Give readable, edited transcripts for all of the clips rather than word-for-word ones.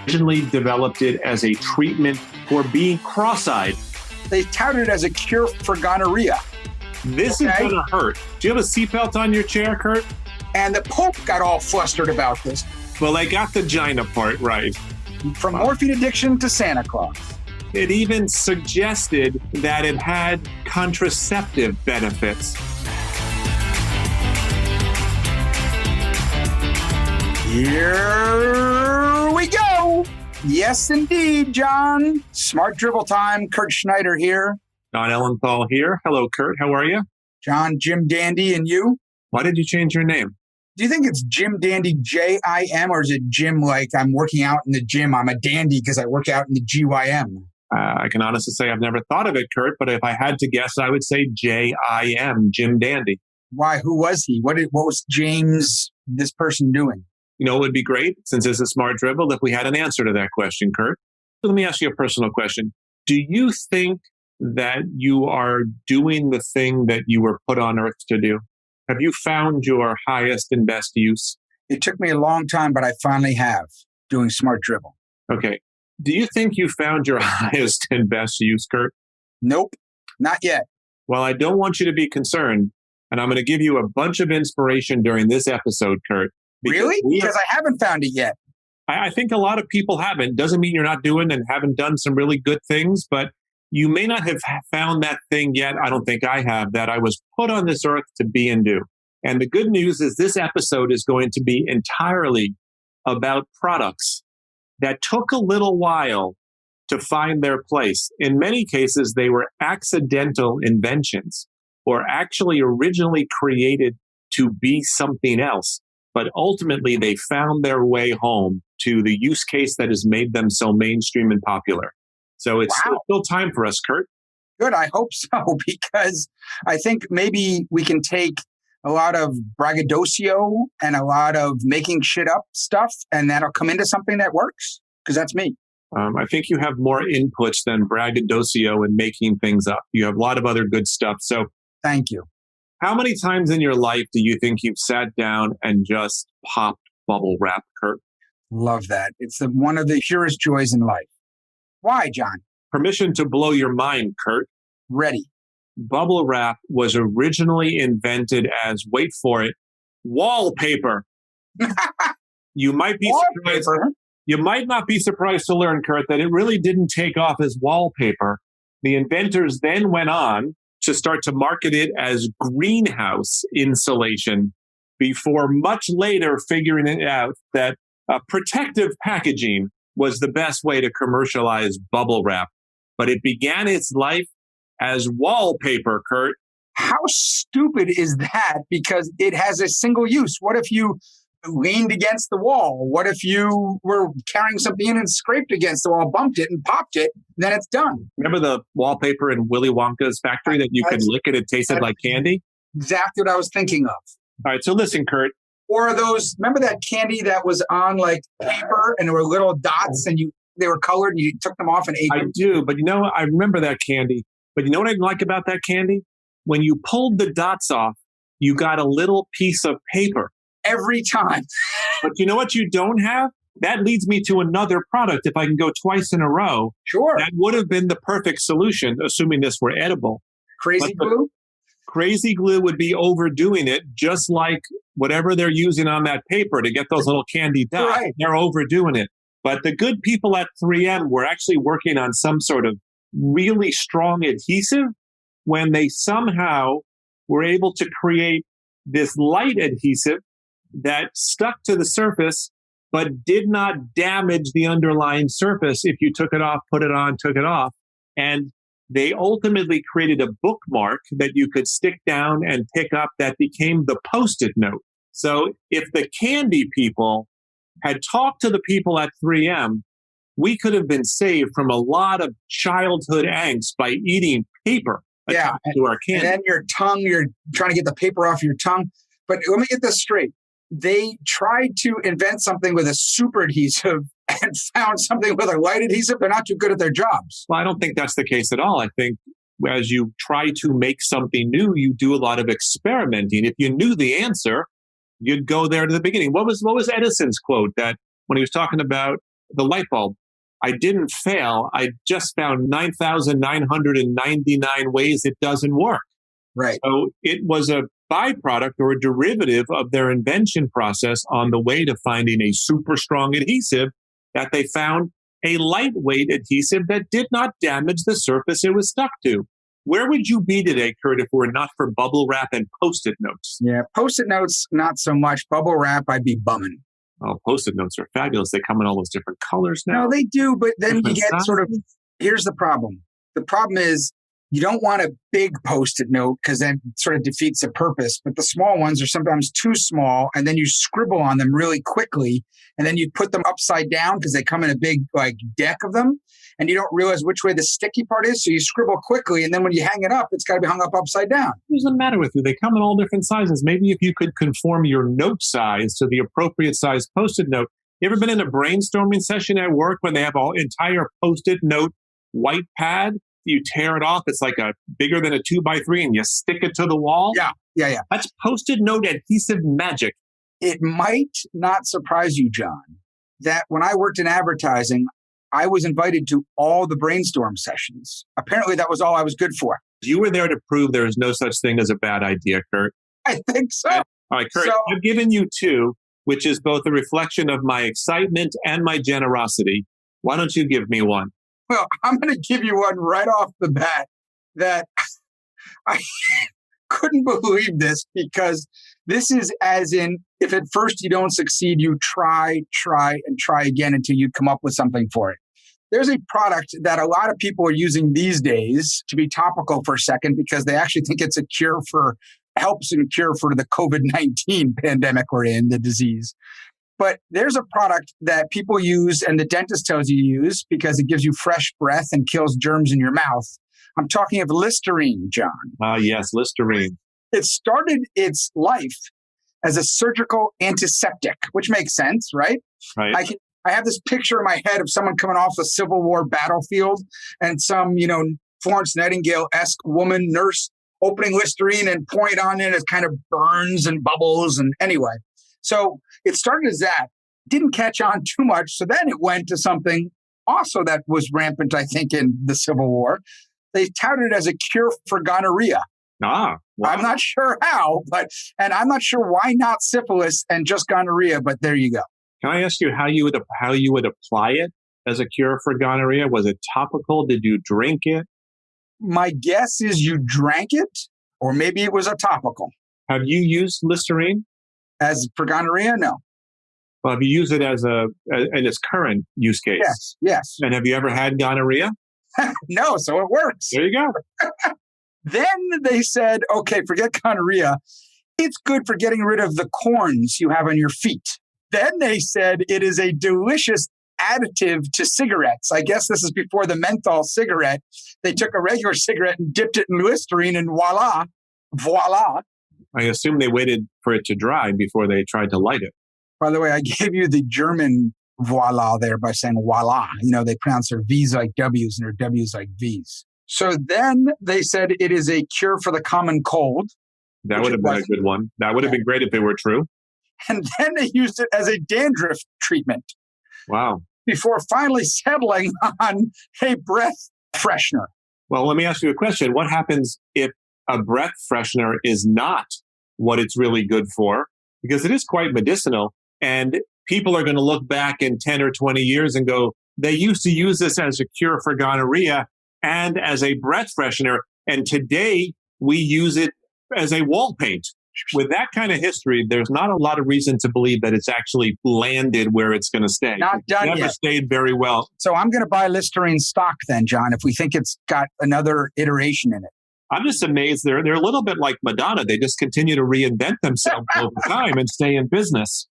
originally developed it as a treatment for being cross-eyed. They touted it as a cure for gonorrhea. This is going to hurt. Do you have a seatbelt on your chair, Kurt? And the Pope got all flustered about this. Well, they got the gina part right. From morphine addiction to Santa Claus. It even suggested that it had contraceptive benefits. Here we go. Yes, indeed, John. Smart Drivel time. Kurt Schneider here. Jon Ellenthal here. Hello, Kurt. How are you? John, Jim Dandy, and you? Why did you change your name? Do you think it's Jim Dandy, J-I-M, or is it Jim like I'm working out in the gym? I'm a dandy because I work out in the G-Y-M. I can honestly say I've never thought of it, Kurt, but if I had to guess, I would say J-I-M, Jim Dandy. Why? Who was he? What was James, this person, doing? You know, it would be great, since it's a smart dribble, if we had an answer to that question, Kurt. So let me ask you a personal question. Do you think that you are doing the thing that you were put on earth to do? Have you found your highest and best use? It took me a long time, but I finally have, doing smart dribble. Okay. Do you think you found your highest and best use, Kurt? Nope, not yet. Well, I don't want you to be concerned, and I'm going to give you a bunch of inspiration during this episode, Kurt. Really? Because I haven't found it yet. I think a lot of people haven't. Doesn't mean you're not doing and haven't done some really good things, but you may not have found that thing yet. I don't think I have, that I was put on this earth to be and do. And the good news is this episode is going to be entirely about products that took a little while to find their place. In many cases, they were accidental inventions or actually originally created to be something else. But ultimately, they found their way home to the use case that has made them so mainstream and popular. So it's still time for us, Kurt. Good. I hope so, because I think maybe we can take a lot of braggadocio and a lot of making shit up stuff, and that'll come into something that works, because that's me. I think you have more inputs than braggadocio and making things up. You have a lot of other good stuff. So thank you. How many times in your life do you think you've sat down and just popped bubble wrap, Kurt? Love that. It's one of the purest joys in life. Why, John? Permission to blow your mind, Kurt. Ready. Bubble wrap was originally invented as, wait for it, wallpaper. You might be surprised. You might not be surprised to learn, Kurt, that it really didn't take off as wallpaper. The inventors then went on to start to market it as greenhouse insulation before much later figuring it out that protective packaging was the best way to commercialize bubble wrap. But it began its life as wallpaper, Kurt. How stupid is that? Because it has a single use. What if you leaned against the wall? What if you were carrying something in and scraped against the wall, bumped it and popped it, then it's done? Remember the wallpaper in Willy Wonka's factory that you could lick it, it tasted like candy? Exactly what I was thinking of. All right, so listen, Kurt. Or remember that candy that was on like paper and there were little dots and they were colored and you took them off and ate them? I do, but I remember that candy. But you know what I like about that candy? When you pulled the dots off, you got a little piece of paper. Every time. But you know what you don't have? That leads me to another product. If I can go twice in a row, sure, that would have been the perfect solution, assuming this were edible. Crazy glue? Crazy glue would be overdoing it, just like whatever they're using on that paper to get those little candy dots. Right. They're overdoing it. But the good people at 3M were actually working on some sort of really strong adhesive when they somehow were able to create this light adhesive that stuck to the surface but did not damage the underlying surface if you took it off, put it on, took it off. And they ultimately created a bookmark that you could stick down and pick up that became the Post-it note. So if the candy people had talked to the people at 3M, we could have been saved from a lot of childhood angst by eating paper to our candy. And then your tongue, you're trying to get the paper off your tongue. But let me get this straight. They tried to invent something with a super adhesive and found something with a light adhesive. They're not too good at their jobs. Well, I don't think that's the case at all. I think as you try to make something new, you do a lot of experimenting. If you knew the answer, you'd go there to the beginning. What was Edison's quote that when he was talking about the light bulb. I didn't fail. I just found 9,999 ways it doesn't work. Right. So it was a byproduct or a derivative of their invention process on the way to finding a super strong adhesive that they found a lightweight adhesive that did not damage the surface it was stuck to. Where would you be today, Kurt, if it were not for bubble wrap and Post-it notes? Yeah, Post-it notes, not so much. Bubble wrap, I'd be bumming. Oh, Post-it notes are fabulous. They come in all those different colors now. No, they do, but then you get sizes. sort of, here's the problem. The problem is you don't want a big Post-it note because that sort of defeats the purpose. But the small ones are sometimes too small, and then you scribble on them really quickly, and then you put them upside down because they come in a big deck of them, and you don't realize which way the sticky part is. So you scribble quickly, and then when you hang it up, it's got to be hung up upside down. What does the matter with you? They come in all different sizes. Maybe if you could conform your note size to the appropriate size Post-it note. You ever been in a brainstorming session at work when they have an entire Post-it note white pad? You tear it off. It's like bigger than a 2x3 and you stick it to the wall. Yeah. That's Post-it note adhesive magic. It might not surprise you, John, that when I worked in advertising, I was invited to all the brainstorm sessions. Apparently that was all I was good for. You were there to prove there is no such thing as a bad idea, Kurt. I think so. All right, Kurt, I've given you two, which is both a reflection of my excitement and my generosity. Why don't you give me one? Well, I'm going to give you one right off the bat that I couldn't believe this, because this is as in, if at first you don't succeed, you try again until you come up with something for it. There's a product that a lot of people are using these days, to be topical for a second, because they actually think it's helps and cure for the COVID-19 pandemic we're in, the disease. But there's a product that people use and the dentist tells you to use because it gives you fresh breath and kills germs in your mouth. I'm talking of Listerine, John. Yes, Listerine. It started its life as a surgical antiseptic, which makes sense, right? Right. I have this picture in my head of someone coming off the Civil War battlefield and some, Florence Nightingale-esque woman, nurse, opening Listerine and pouring it on it. It kind of burns and bubbles. And anyway, so it started as that. Didn't catch on too much. So then it went to something also that was rampant, I think, in the Civil War. They touted it as a cure for gonorrhea. Wow. I'm not sure how, and I'm not sure why not syphilis and just gonorrhea, but there you go. Can I ask you how you would apply it as a cure for gonorrhea? Was it topical? Did you drink it? My guess is you drank it, or maybe it was a topical. Have you used Listerine? As for gonorrhea, no. Well, have you used it in its current use case? Yes. And have you ever had gonorrhea? No, so it works. There you go. Then they said, okay, forget gonorrhea. It's good for getting rid of the corns you have on your feet. Then they said it is a delicious additive to cigarettes. I guess this is before the menthol cigarette. They took a regular cigarette and dipped it in Listerine and voila. I assume they waited for it to dry before they tried to light it. By the way, I gave you the German voila there by saying voila. They pronounce their V's like W's and their W's like V's. So then they said it is a cure for the common cold. That would have been a good one. That would have been great if it were true. And then they used it as a dandruff treatment. Wow. Before finally settling on a breath freshener. Well, let me ask you a question. What happens if a breath freshener is not what it's really good for? Because it is quite medicinal. And people are going to look back in 10 or 20 years and go, they used to use this as a cure for gonorrhea and as a breath freshener. And today we use it as a wall paint. With that kind of history, there's not a lot of reason to believe that it's actually landed where it's going to stay. Not done yet. Never stayed very well. So I'm going to buy Listerine stock then, John, if we think it's got another iteration in it. I'm just amazed. They're a little bit like Madonna. They just continue to reinvent themselves over time and stay in business.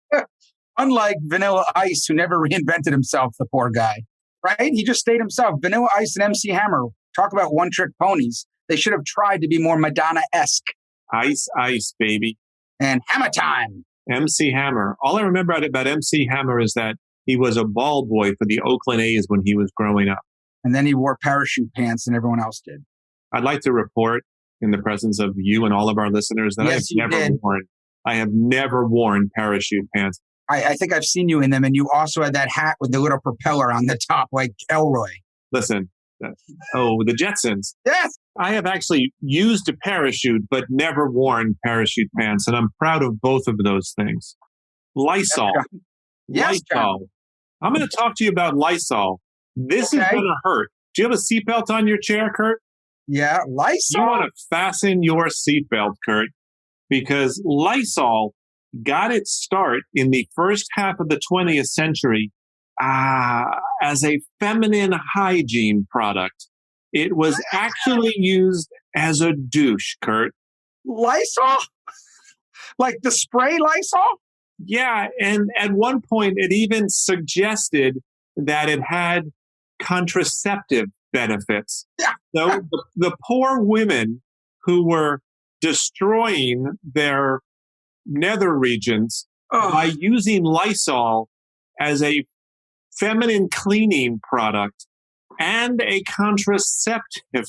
Unlike Vanilla Ice, who never reinvented himself, the poor guy. Right? He just stayed himself. Vanilla Ice and MC Hammer. Talk about one-trick ponies. They should have tried to be more Madonna-esque. Ice, baby. And Hammer Time. MC Hammer. All I remember about MC Hammer is that he was a ball boy for the Oakland A's when he was growing up. And then he wore parachute pants and everyone else did. I'd like to report in the presence of you and all of our listeners that I have never worn parachute pants. I think I've seen you in them, and you also had that hat with the little propeller on the top, like Elroy. Listen, the Jetsons. Yes. I have actually used a parachute, but never worn parachute pants, and I'm proud of both of those things. Lysol. Yes, Lysol. I'm going to talk to you about Lysol. This is going to hurt. Do you have a seatbelt on your chair, Kurt? Yeah, Lysol. You want to fasten your seatbelt, Kurt, because Lysol got its start in the first half of the 20th century as a feminine hygiene product. It was actually used as a douche, Kurt. Lysol? Like the spray Lysol? Yeah, and at one point it even suggested that it had contraceptive benefits. Yeah. So the poor women who were destroying their nether regions by using Lysol as a feminine cleaning product and a contraceptive.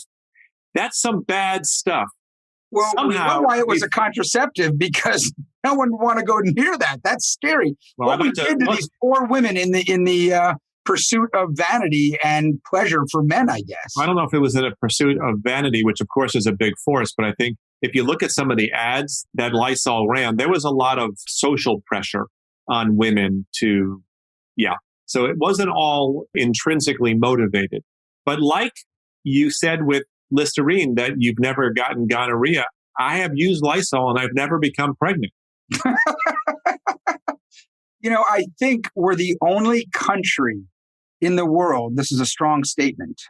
That's some bad stuff. Well, we know why it was a contraceptive, because no one would want to go near that. That's scary. Well, what we did to these poor women in the pursuit of vanity and pleasure for men, I guess. I don't know if it was in a pursuit of vanity, which of course is a big force, but I think if you look at some of the ads that Lysol ran, there was a lot of social pressure on women to, So it wasn't all intrinsically motivated. But like you said with Listerine, that you've never gotten gonorrhea, I have used Lysol and I've never become pregnant. I think we're the only country in the world, this is a strong statement,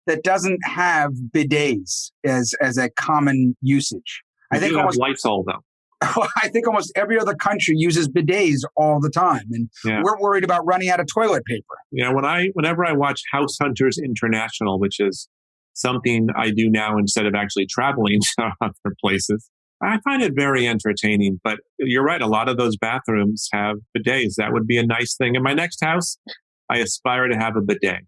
that doesn't have bidets as a common usage. I think almost Lysol, though. I think almost every other country uses bidets all the time, and we're worried about running out of toilet paper. Yeah, whenever I watch House Hunters International, which is something I do now instead of actually traveling to other places, I find it very entertaining. But you're right, a lot of those bathrooms have bidets. That would be a nice thing. In my next house, I aspire to have a bidet.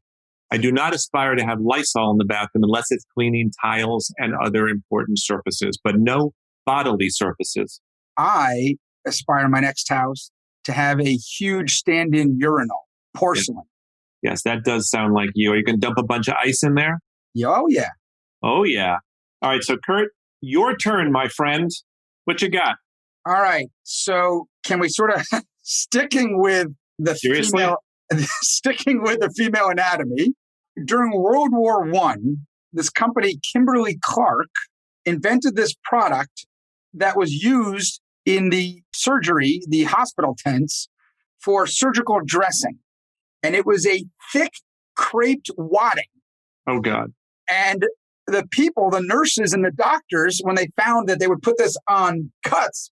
I do not aspire to have Lysol in the bathroom unless it's cleaning tiles and other important surfaces, but no bodily surfaces. I aspire in my next house to have a huge stand-in urinal, porcelain. Yes, that does sound like you. Are you going to dump a bunch of ice in there? Oh, yeah. Oh, yeah. All right, so Kurt, your turn, my friend. What you got? All right. So can we sort of, sticking with the female anatomy, during World War I, this company, Kimberly-Clark, invented this product that was used in the surgery, the hospital tents, for surgical dressing. And it was a thick creped wadding. Oh, God. And the people, the nurses and the doctors, when they found that they would put this on cuts,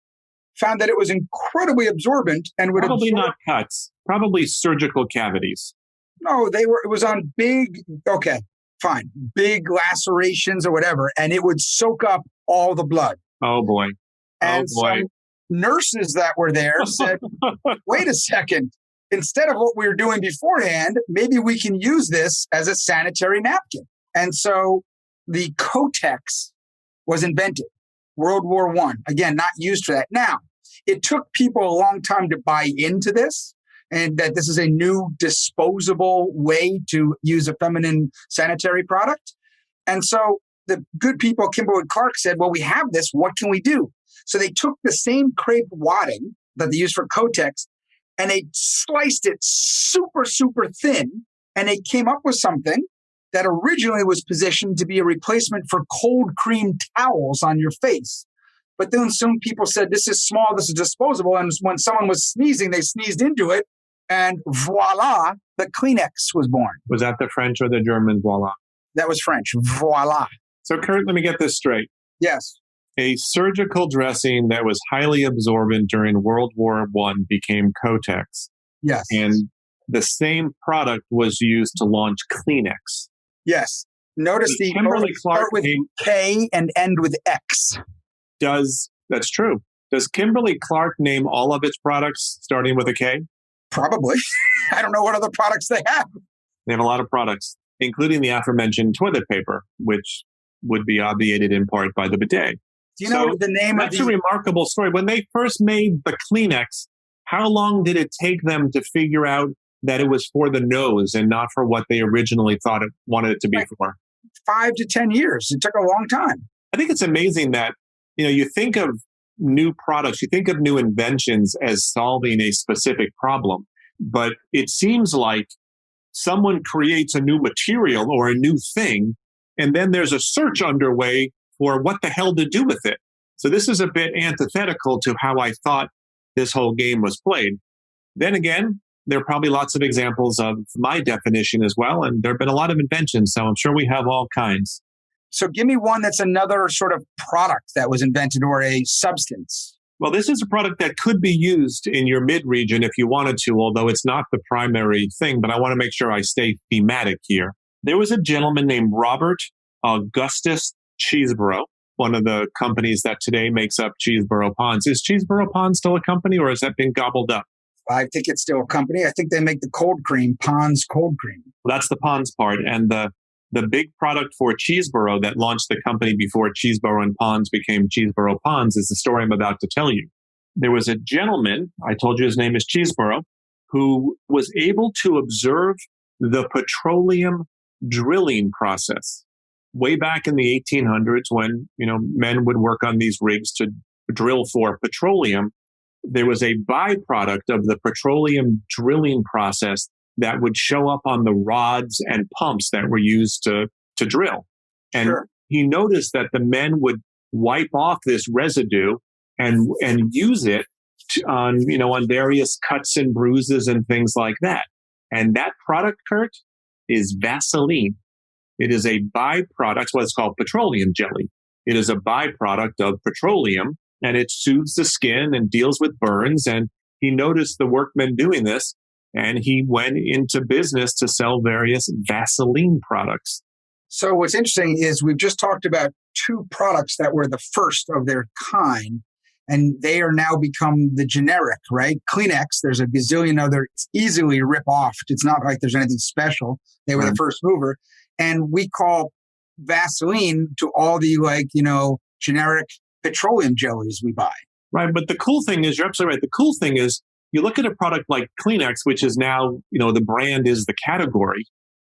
found that it was incredibly absorbent and would probably not cuts, probably surgical cavities. No, it was on big lacerations or whatever, and it would soak up all the blood. Oh boy. And some nurses that were there said, wait a second, instead of what we were doing beforehand, maybe we can use this as a sanitary napkin. And so the Kotex was invented, World War I. Again, not used for that. Now, it took people a long time to buy into this, and that this is a new disposable way to use a feminine sanitary product. And so the good people, Kimberly-Clark, said, well, we have this. What can we do? So they took the same crepe wadding that they used for Kotex, and they sliced it super, super thin, and they came up with something that originally was positioned to be a replacement for cold cream towels on your face. But then soon people said, this is small, this is disposable. And when someone was sneezing, they sneezed into it. And voila, the Kleenex was born. Was that the French or the German voila? That was French. Voila. So, Kurt, let me get this straight. Yes. A surgical dressing that was highly absorbent during World War I became Kotex. Yes. And the same product was used to launch Kleenex. Yes. Notice the start with K and end with X. That's true. Does Kimberly-Clark name all of its products starting with a K? Probably. I don't know what other products they have. They have a lot of products, including the aforementioned toilet paper, which would be obviated in part by the bidet. Do you know the name of That's a remarkable story. When they first made the Kleenex, How long did it take them to figure out that it was for the nose and not for what they originally thought it wanted it to be for? 5 to 10 years. It took a long time. I think it's amazing that, you think of new products, you think of new inventions as solving a specific problem, but it seems like someone creates a new material or a new thing, and then there's a search underway for what the hell to do with it. So this is a bit antithetical to how I thought this whole game was played. Then again, there are probably lots of examples of my definition as well, and there have been a lot of inventions, so I'm sure we have all kinds. So give me one that's another sort of product that was invented or a substance. Well, this is a product that could be used in your mid-region if you wanted to, although it's not the primary thing, but I want to make sure I stay thematic here. There was a gentleman named Robert Augustus Cheeseborough, one of the companies that today makes up Cheeseborough Ponds. Is Cheeseborough Ponds still a company, or has that been gobbled up? I think it's still a company. I think they make the cold cream, Ponds cold cream. Well, that's the Ponds part. And the big product for Cheeseborough that launched the company before Cheeseborough and Ponds became Cheeseborough Ponds is the story I'm about to tell you. There was a gentleman, I told you his name is Cheeseborough, who was able to observe the petroleum drilling process. Way back in the 1800s when, men would work on these rigs to drill for petroleum, there was a byproduct of the petroleum drilling process that would show up on the rods and pumps that were used to drill. And Sure. He noticed that the men would wipe off this residue and use it on various cuts and bruises and things like that. And that product, Kurt, is Vaseline. It is a byproduct, what's called petroleum jelly. It is a byproduct of petroleum, and it soothes the skin and deals with burns. And he noticed the workmen doing this, and he went into business to sell various Vaseline products. So what's interesting is we've just talked about two products that were the first of their kind, and they are now become the generic, right? Kleenex, there's a gazillion other, it's easily rip-offed. It's not like there's anything special. They were the first mover. And we call Vaseline to all the generic petroleum jellies we buy. Right. But the cool thing is, you're absolutely right. The cool thing is you look at a product like Kleenex, which is now, the brand is the category,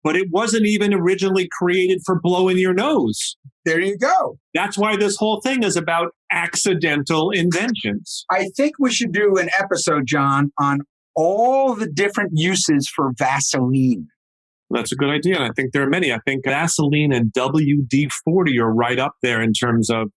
but it wasn't even originally created for blowing your nose. There you go. That's why this whole thing is about accidental inventions. I think we should do an episode, John, on all the different uses for Vaseline. That's a good idea. And I think there are many. I think Vaseline and WD-40 are right up there in terms of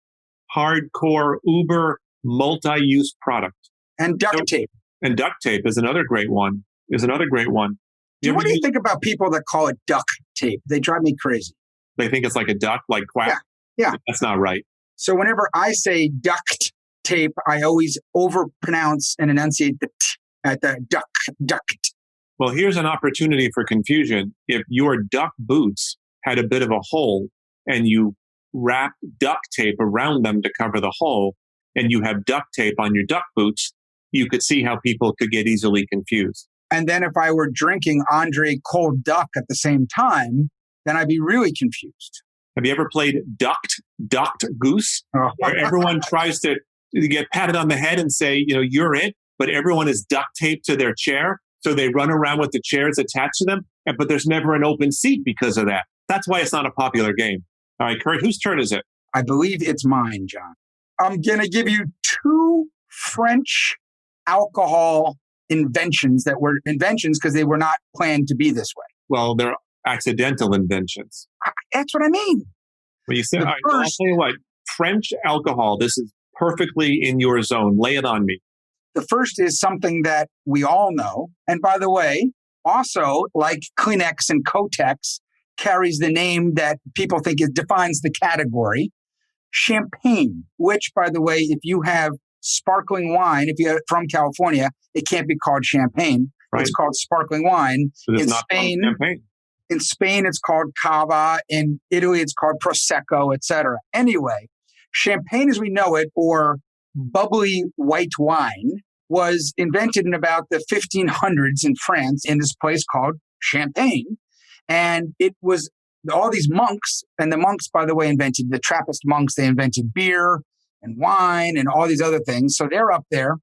hardcore, uber, multi-use product. And duct tape. And duct tape is another great one. What do you think about people that call it duct tape? They drive me crazy. They think it's like a duck, like quack? Yeah. That's not right. So whenever I say duct tape, I always overpronounce and enunciate the t at the duct. Well, here's an opportunity for confusion. If your duck boots had a bit of a hole and you wrap duct tape around them to cover the hole, and you have duct tape on your duck boots, you could see how people could get easily confused. And then if I were drinking Andre Cold Duck at the same time, then I'd be really confused. Have you ever played ducked goose? Where everyone tries to get patted on the head and say, you're it, but everyone is duct taped to their chair. So they run around with the chairs attached to them, but there's never an open seat because of that. That's why it's not a popular game. All right, Kurt, whose turn is it? I believe it's mine, John. I'm going to give you two French alcohol inventions that were inventions because they were not planned to be this way. Well, they're accidental inventions. That's what I mean. Well, you said, all right, I'll tell you what, French alcohol, this is perfectly in your zone. Lay it on me. The first is something that we all know. And by the way, also like Kleenex and Kotex carries the name that people think defines the category, champagne, which by the way, if you have sparkling wine, if you're from California, it can't be called champagne. Right. It's called sparkling wine. In Spain, it's called cava. In Italy, it's called prosecco, etc. Anyway, champagne as we know it, or bubbly white wine, was invented in about the 1500s in France in this place called Champagne. And it was all these monks, and the monks, by the way, invented the Trappist monks. They invented beer and wine and all these other things. So they're up there.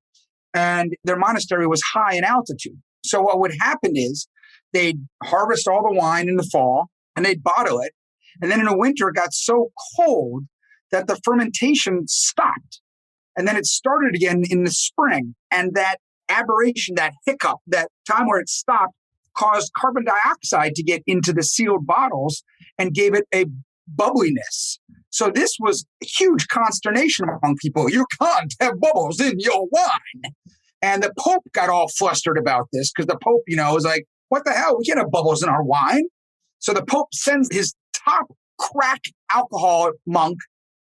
and their monastery was high in altitude. So what would happen is they'd harvest all the wine in the fall and they'd bottle it. And then in the winter, it got so cold that the fermentation stopped. And then it started again in the spring. And that aberration, that hiccup, that time where it stopped caused carbon dioxide to get into the sealed bottles and gave it a bubbliness. So this was huge consternation among people. You can't have bubbles in your wine. And the Pope got all flustered about this because the Pope, was like, what the hell? We can't have bubbles in our wine. So the Pope sends his top crack alcohol monk,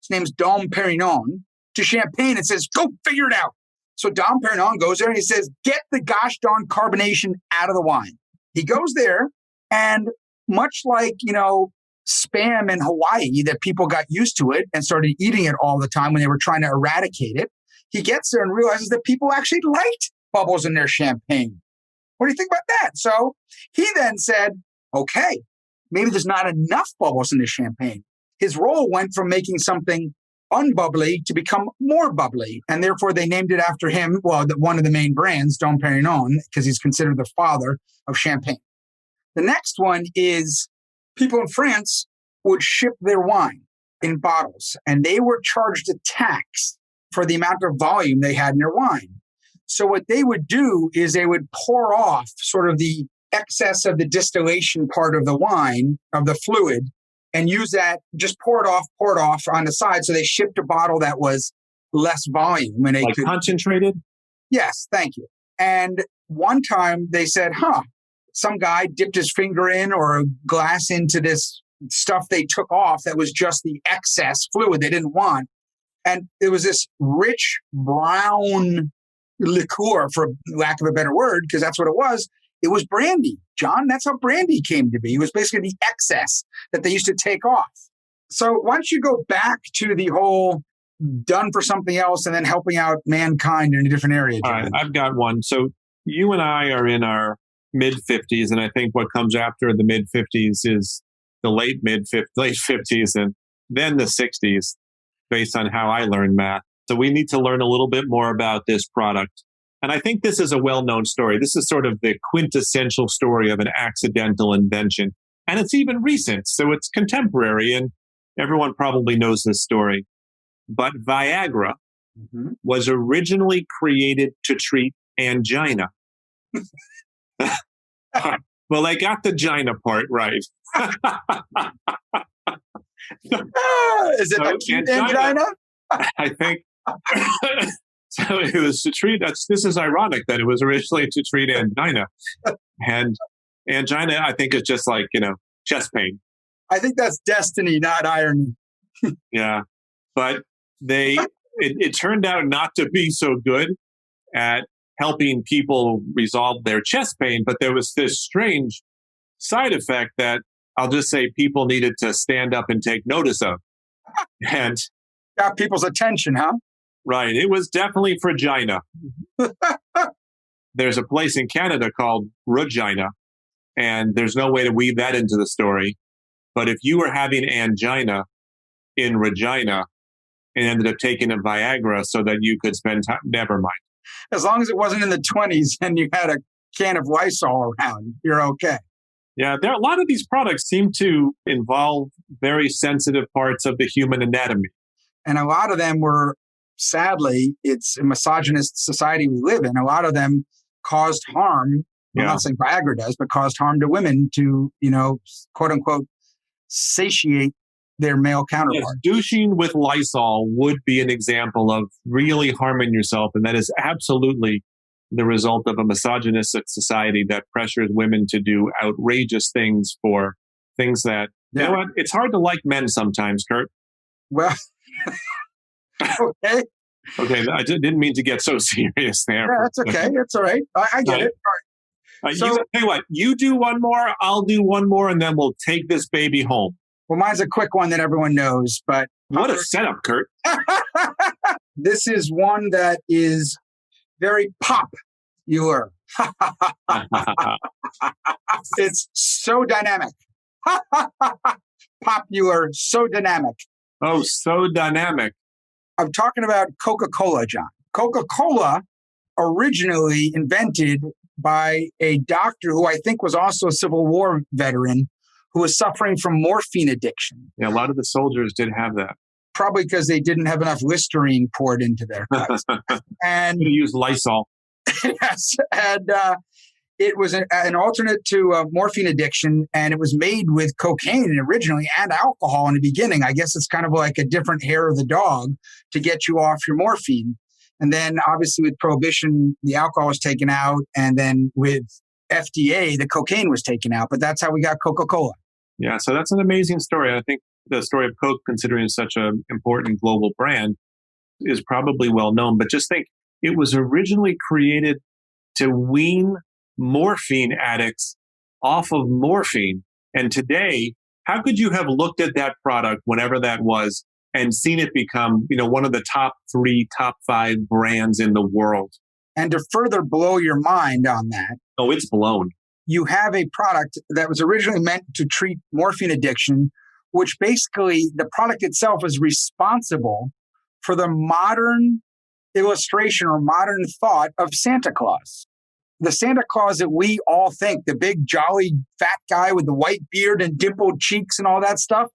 his name's Dom Perignon, to Champagne and says, go figure it out. So Dom Perignon goes there and he says, get the gosh darn carbonation out of the wine. He goes there and much like, Spam in Hawaii, that people got used to it and started eating it all the time when they were trying to eradicate it. He gets there and realizes that people actually liked bubbles in their champagne. What do you think about that? So he then said, okay, maybe there's not enough bubbles in the champagne. His role went from making something unbubbly to become more bubbly. And therefore they named it after him, one of the main brands, Dom Perignon, because he's considered the father of champagne. The next one is people in France would ship their wine in bottles, and they were charged a tax for the amount of volume they had in their wine. So what they would do is they would pour off sort of the excess of the distillation part of the wine, of the fluid, and use that, just pour it off on the side. So they shipped a bottle that was less volume. And they concentrated? Yes, thank you. And one time they said, some guy dipped his finger in or a glass into this stuff they took off that was just the excess fluid they didn't want. And it was this rich brown liqueur, for lack of a better word, because that's what it was. It was brandy. John, that's how brandy came to be. It was basically the excess that they used to take off. So why don't you go back to the whole done for something else and then helping out mankind in a different area, John? All right, I've got one. So you and I are in our mid-50s, and I think what comes after the mid-50s is the late 50s and then the 60s, based on how I learned math. So we need to learn a little bit more about this product. And I think this is a well-known story. This is sort of the quintessential story of an accidental invention. And it's even recent, so it's contemporary, and everyone probably knows this story. But Viagra was originally created to treat angina. Well, they got the gina part right. Is it acute angina? I think. So it was to treat, this is ironic that it was originally to treat angina. And angina, I think, is just like, chest pain. I think that's destiny, not irony. Yeah. But it turned out not to be so good at helping people resolve their chest pain, but there was this strange side effect that I'll just say people needed to stand up and take notice of. And got people's attention, huh? Right. It was definitely for Regina. There's a place in Canada called Regina, and there's no way to weave that into the story. But if you were having angina in Regina and ended up taking a Viagra so that you could spend time, never mind. As long as it wasn't in the 20s and you had a can of Lysol around, you're okay. Yeah, a lot of these products seem to involve very sensitive parts of the human anatomy. And a lot of them were, sadly, it's a misogynist society we live in. A lot of them caused harm. I'm not saying Viagra does, but caused harm to women to, quote unquote, satiate their male counterparts. Yes, douching with Lysol would be an example of really harming yourself. And that is absolutely the result of a misogynistic society that pressures women to do outrageous things for things that, you know what? It's hard to like men sometimes, Kurt. Well, okay. Okay, I didn't mean to get so serious there. Yeah, that's okay. That's all right. I get it. All right. Tell you what, you do one more, I'll do one more, and then we'll take this baby home. Well, mine's a quick one that everyone knows, but... What a setup, Kurt. This is one that is very popular. It's so dynamic. Popular, so dynamic. Oh, so dynamic. I'm talking about Coca-Cola, John. Coca-Cola originally invented by a doctor who I think was also a Civil War veteran who was suffering from morphine addiction. Yeah, a lot of the soldiers did have that. Probably because they didn't have enough Listerine poured into their cuts. And you use Lysol. Yes. And it was an alternate to morphine addiction, and it was made with cocaine originally and alcohol in the beginning. I guess it's kind of like a different hair of the dog to get you off your morphine. And then obviously with Prohibition, the alcohol was taken out. And then with FDA, the cocaine was taken out. But that's how we got Coca-Cola. Yeah, so that's an amazing story. I think the story of Coke, considering such an important global brand, is probably well known. But just think, it was originally created to wean morphine addicts off of morphine. And today, how could you have looked at that product, whenever that was, and seen it become, one of the top 3, top 5 brands in the world? And to further blow your mind on that. Oh, it's blown. You have a product that was originally meant to treat morphine addiction, which basically the product itself is responsible for the modern illustration or modern thought of Santa Claus. The Santa Claus that we all think, the big, jolly, fat guy with the white beard and dimpled cheeks and all that stuff,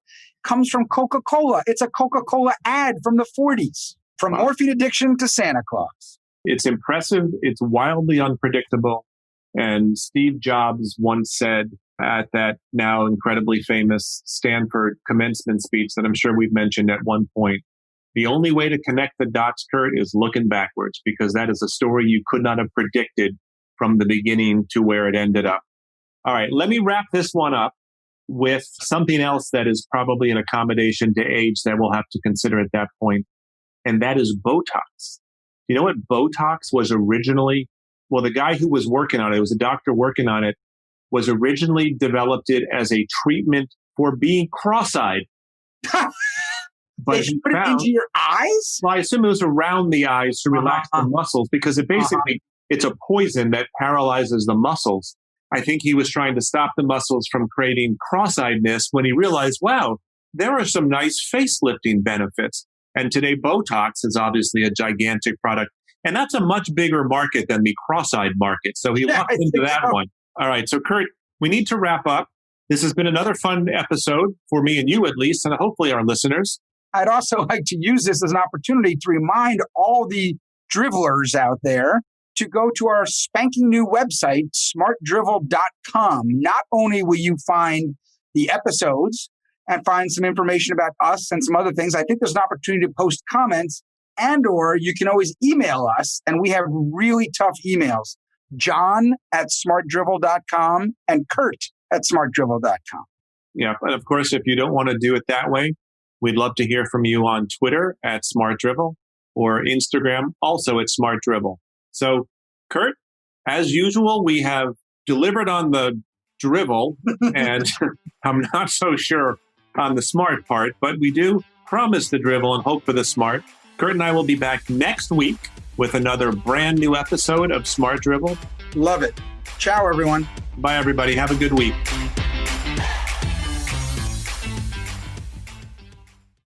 comes from Coca-Cola. It's a Coca-Cola ad from the 40s, from morphine addiction to Santa Claus. It's impressive. It's wildly unpredictable. And Steve Jobs once said at that now incredibly famous Stanford commencement speech that I'm sure we've mentioned at one point, the only way to connect the dots, Kurt, is looking backwards, because that is a story you could not have predicted from the beginning to where it ended up. All right, let me wrap this one up with something else that is probably an accommodation to age that we'll have to consider at that point, and that is Botox. You know what Botox was originally? Well, the guy who was working on it, was a doctor working on it, was originally developed it as a treatment for being cross-eyed. But they put it into your eyes? Well, I assume it was around the eyes to relax the muscles, because it basically, it's a poison that paralyzes the muscles. I think he was trying to stop the muscles from creating cross-eyedness when he realized, wow, there are some nice face-lifting benefits. And today, Botox is obviously a gigantic product. And that's a much bigger market than the cross-eyed market. So he locked into that one. All right. So, Kurt, we need to wrap up. This has been another fun episode for me and you, at least, and hopefully our listeners. I'd also like to use this as an opportunity to remind all the drivelers out there to go to our spanking new website, smartdrivel.com. Not only will you find the episodes and find some information about us and some other things, I think there's an opportunity to post comments, and or you can always email us, and we have really tough emails. Jon at smartdrivel.com and Kurt at smartdrivel.com. Yeah, and of course, if you don't want to do it that way, we'd love to hear from you on Twitter at smartdrivel or Instagram also at smartdrivel. So, Kurt, as usual, we have delivered on the drivel, and I'm not so sure on the smart part, but we do promise the drivel and hope for the smart. Kurt and I will be back next week with another brand new episode of Smart Drivel. Love it. Ciao, everyone. Bye, everybody. Have a good week.